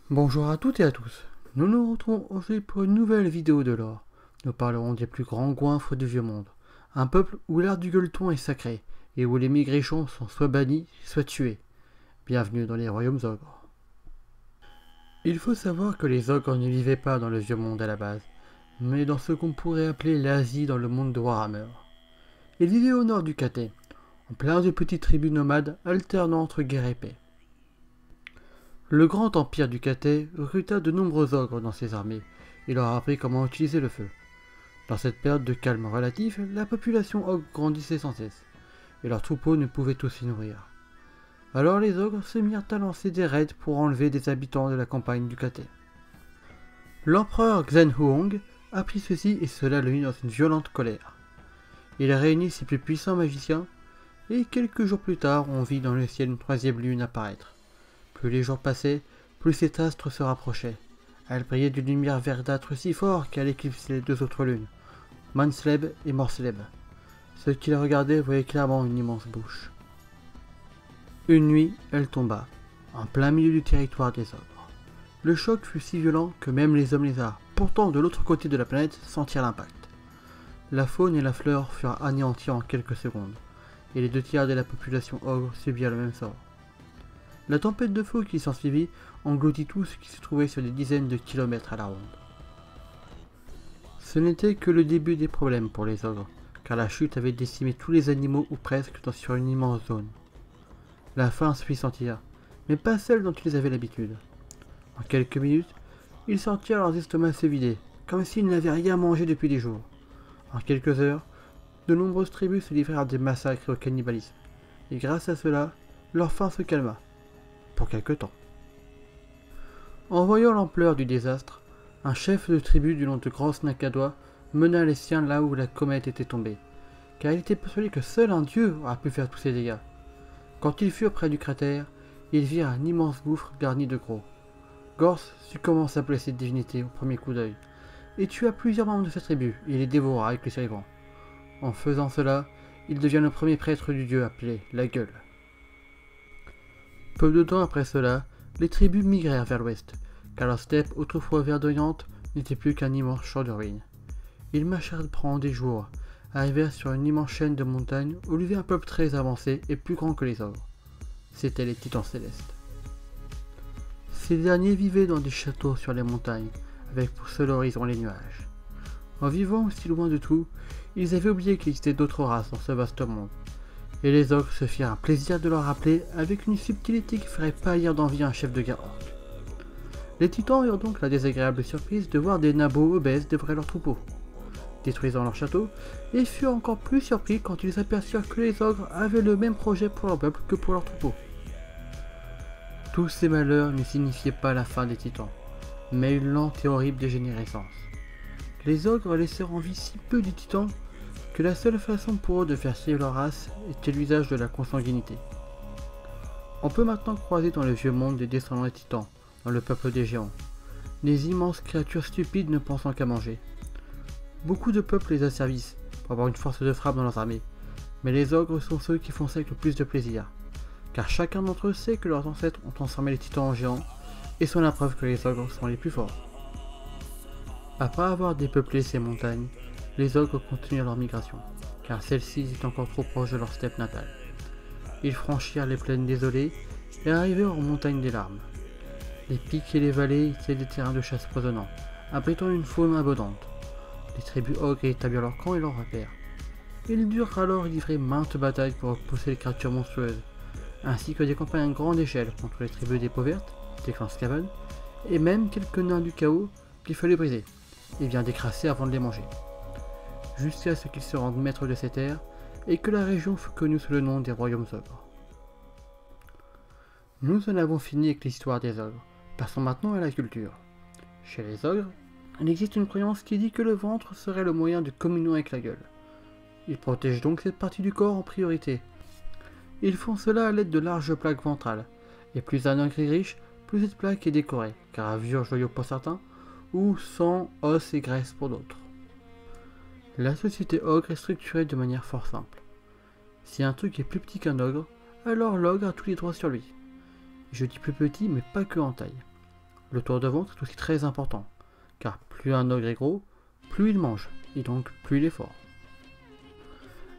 Bonjour à toutes et à tous. Nous nous retrouvons aujourd'hui pour une nouvelle vidéo de lore. Nous parlerons des plus grands goinfres du vieux monde. Un peuple où l'art du gueuleton est sacré et où les maigrichons sont soit bannis, soit tués. Bienvenue dans les royaumes ogres. Il faut savoir que les ogres ne vivaient pas dans le vieux monde à la base, mais dans ce qu'on pourrait appeler l'Asie dans le monde de Warhammer. Ils vivaient au nord du Cathay, en plein de petites tribus nomades alternant entre guerre et paix. Le grand empire du Cathay recruta de nombreux ogres dans ses armées et leur apprit comment utiliser le feu. Dans cette période de calme relatif, la population ogre grandissait sans cesse, et leurs troupeaux ne pouvaient tous s'y nourrir. Alors les ogres se mirent à lancer des raids pour enlever des habitants de la campagne du Cathay. L'empereur Xuan Huang apprit ceci et cela le mit dans une violente colère. Il réunit ses plus puissants magiciens, et quelques jours plus tard on vit dans le ciel une troisième lune apparaître. Plus les jours passaient, plus cet astre se rapprochait. Elle brillait d'une lumière verdâtre si fort qu'elle éclipsait les deux autres lunes, Mansleb et Morsleb. Ceux qui la regardaient voyaient clairement une immense bouche. Une nuit, elle tomba, en plein milieu du territoire des ogres. Le choc fut si violent que même les hommes lézards, pourtant de l'autre côté de la planète, sentirent l'impact. La faune et la flore furent anéanties en quelques secondes, et les deux tiers de la population ogre subirent le même sort. La tempête de feu qui s'ensuivit engloutit tout ce qui se trouvait sur des dizaines de kilomètres à la ronde. Ce n'était que le début des problèmes pour les ogres, car la chute avait décimé tous les animaux ou presque sur une immense zone. La faim se fit sentir, mais pas celle dont ils avaient l'habitude. En quelques minutes, ils sentirent leurs estomacs se vider, comme s'ils n'avaient rien mangé depuis des jours. En quelques heures, de nombreuses tribus se livrèrent à des massacres et au cannibalisme, et grâce à cela, leur faim se calma. Pour quelque temps. En voyant l'ampleur du désastre, un chef de tribu du nom de Gross Nakadois mena les siens là où la comète était tombée, car il était persuadé que seul un dieu aurait pu faire tous ces dégâts. Quand ils furent près du cratère, ils virent un immense gouffre garni de gros. Gors sut comment s'appeler cette divinité au premier coup d'œil, et tua plusieurs membres de sa tribu et les dévora avec les survivants. En faisant cela, il devient le premier prêtre du dieu appelé la Gueule. Peu de temps après cela, les tribus migrèrent vers l'ouest, car leur steppe autrefois verdoyante n'était plus qu'un immense champ de ruines. Ils marchèrent pendant des jours, arrivèrent sur une immense chaîne de montagnes où vivait un peuple très avancé et plus grand que les ogres. C'étaient les Titans célestes. Ces derniers vivaient dans des châteaux sur les montagnes, avec pour seul horizon les nuages. En vivant aussi loin de tout, ils avaient oublié qu'il existait d'autres races dans ce vaste monde. Et les ogres se firent un plaisir de leur rappeler avec une subtilité qui ferait pâlir d'envie un chef de guerre orc. Les titans eurent donc la désagréable surprise de voir des nabots obèses dévorer leurs troupeaux, détruisant leur château, et furent encore plus surpris quand ils aperçurent que les ogres avaient le même projet pour leur peuple que pour leurs troupeaux. Tous ces malheurs ne signifiaient pas la fin des titans, mais une lente et horrible dégénérescence. Les ogres laissèrent en vie si peu de titans que la seule façon pour eux de faire suivre leur race était l'usage de la consanguinité. On peut maintenant croiser dans le vieux monde des descendants des titans, dans le peuple des géants, des immenses créatures stupides ne pensant qu'à manger. Beaucoup de peuples les asservissent pour avoir une force de frappe dans leurs armées, mais les ogres sont ceux qui font ça avec le plus de plaisir, car chacun d'entre eux sait que leurs ancêtres ont transformé les titans en géants, et sont la preuve que les ogres sont les plus forts. Après avoir dépeuplé ces montagnes, les ogres continuèrent leur migration, car celles-ci étaient encore trop proches de leur steppe natale. Ils franchirent les plaines désolées et arrivèrent aux montagnes des larmes. Les pics et les vallées étaient des terrains de chasse foisonnants, abritant une faune abondante. Les tribus ogres établirent leur camp et leurs repères. Ils durent alors livrer maintes batailles pour repousser les créatures monstrueuses, ainsi que des campagnes à grande échelle contre les tribus des peaux vertes, des clans Skaven, et même quelques nains du chaos qu'il fallait briser, et bien décrasser avant de les manger. Jusqu'à ce qu'ils se rendent maîtres de ces terres, et que la région fut connue sous le nom des royaumes ogres. Nous en avons fini avec l'histoire des ogres, passons maintenant à la culture. Chez les ogres, il existe une croyance qui dit que le ventre serait le moyen de communion avec la gueule. Ils protègent donc cette partie du corps en priorité. Ils font cela à l'aide de larges plaques ventrales, et plus un ogre est riche, plus cette plaque est décorée, gravures, joyaux pour certains, ou sang, os et graisse pour d'autres. La société ogre est structurée de manière fort simple. Si un truc est plus petit qu'un ogre, alors l'ogre a tous les droits sur lui. Je dis plus petit, mais pas que en taille. Le tour de ventre est aussi très important, car plus un ogre est gros, plus il mange, et donc plus il est fort.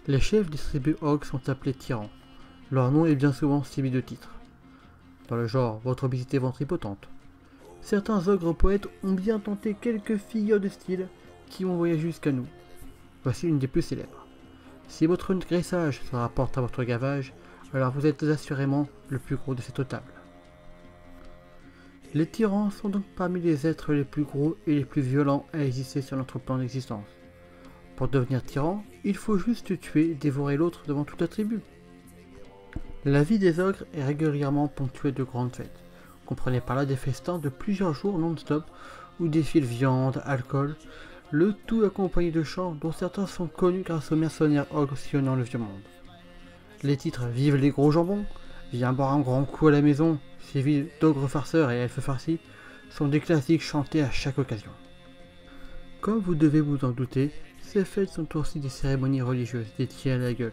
Les chefs des tribus ogres sont appelés tyrans. Leur nom est bien souvent suivi de titres. Dans le genre, votre obésité ventripotente. Certains ogres poètes ont bien tenté quelques figures de style qui ont voyagé jusqu'à nous. Voici une des plus célèbres. Si votre graissage se rapporte à votre gavage, alors vous êtes assurément le plus gros de cette table. Les tyrans sont donc parmi les êtres les plus gros et les plus violents à exister sur notre plan d'existence. Pour devenir tyran, il faut juste tuer et dévorer l'autre devant toute la tribu. La vie des ogres est régulièrement ponctuée de grandes fêtes. Comprenez par là des festins de plusieurs jours non-stop où défilent viande, alcool, le tout accompagné de chants dont certains sont connus grâce aux mercenaires ogres sillonnant le vieux monde. Les titres « Vive les gros jambons »,« Viens boire un grand coup à la maison », suivis d'ogres farceurs et elfes farcis, sont des classiques chantés à chaque occasion. Comme vous devez vous en douter, ces fêtes sont aussi des cérémonies religieuses dédiées à la gueule.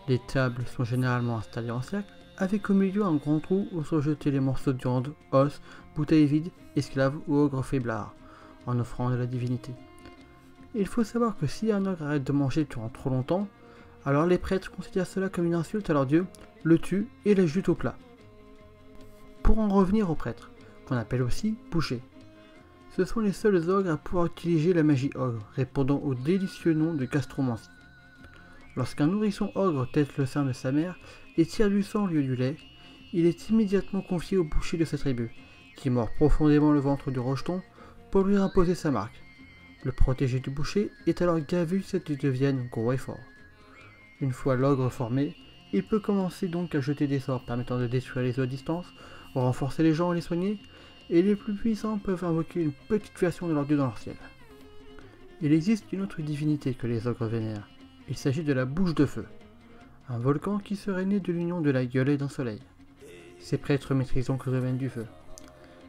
Les tables sont généralement installées en cercle, avec au milieu un grand trou où sont jetés les morceaux de viande, os, bouteilles vides, esclaves ou ogres faiblards, en offrant de la divinité. Il faut savoir que si un ogre arrête de manger durant trop longtemps, alors les prêtres considèrent cela comme une insulte à leur dieu, le tuent et l'ajoutent au plat. Pour en revenir aux prêtres, qu'on appelle aussi bouchers. Ce sont les seuls ogres à pouvoir utiliser la magie ogre, répondant au délicieux nom de gastromancie. Lorsqu'un nourrisson ogre tète le sein de sa mère et tire du sang au lieu du lait, il est immédiatement confié au boucher de sa tribu, qui mord profondément le ventre du rejeton pour lui imposer sa marque. Le protégé du boucher est alors gavé jusqu'à ce qu'il devienne gros et fort. Une fois l'ogre formé, il peut commencer donc à jeter des sorts permettant de détruire les eaux à distance, renforcer les gens et les soigner, et les plus puissants peuvent invoquer une petite version de leur dieu dans leur ciel. Il existe une autre divinité que les ogres vénèrent. Il s'agit de la bouche de feu, un volcan qui serait né de l'union de la gueule et d'un soleil. Ces prêtres maîtrisent donc le domaine du feu.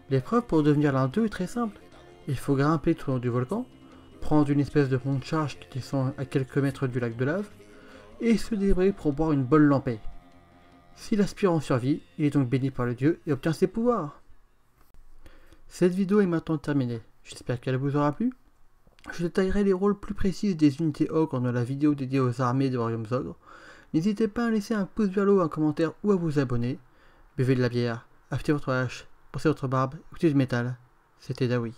L'épreuve pour devenir l'un d'eux est très simple. Il faut grimper tout au long du volcan, prendre une espèce de pont de charge qui descend à quelques mètres du lac de lave, et se débrouiller pour boire une bonne lampée. Si l'aspirant survit, il est donc béni par le dieu et obtient ses pouvoirs. Cette vidéo est maintenant terminée, j'espère qu'elle vous aura plu. Je détaillerai les rôles plus précis des unités ogres dans la vidéo dédiée aux armées de royaumes ogres. N'hésitez pas à laisser un pouce vers le haut, un commentaire ou à vous abonner. Buvez de la bière, affûtez votre hache, pensez votre barbe, écoutez du métal. C'était Dawi.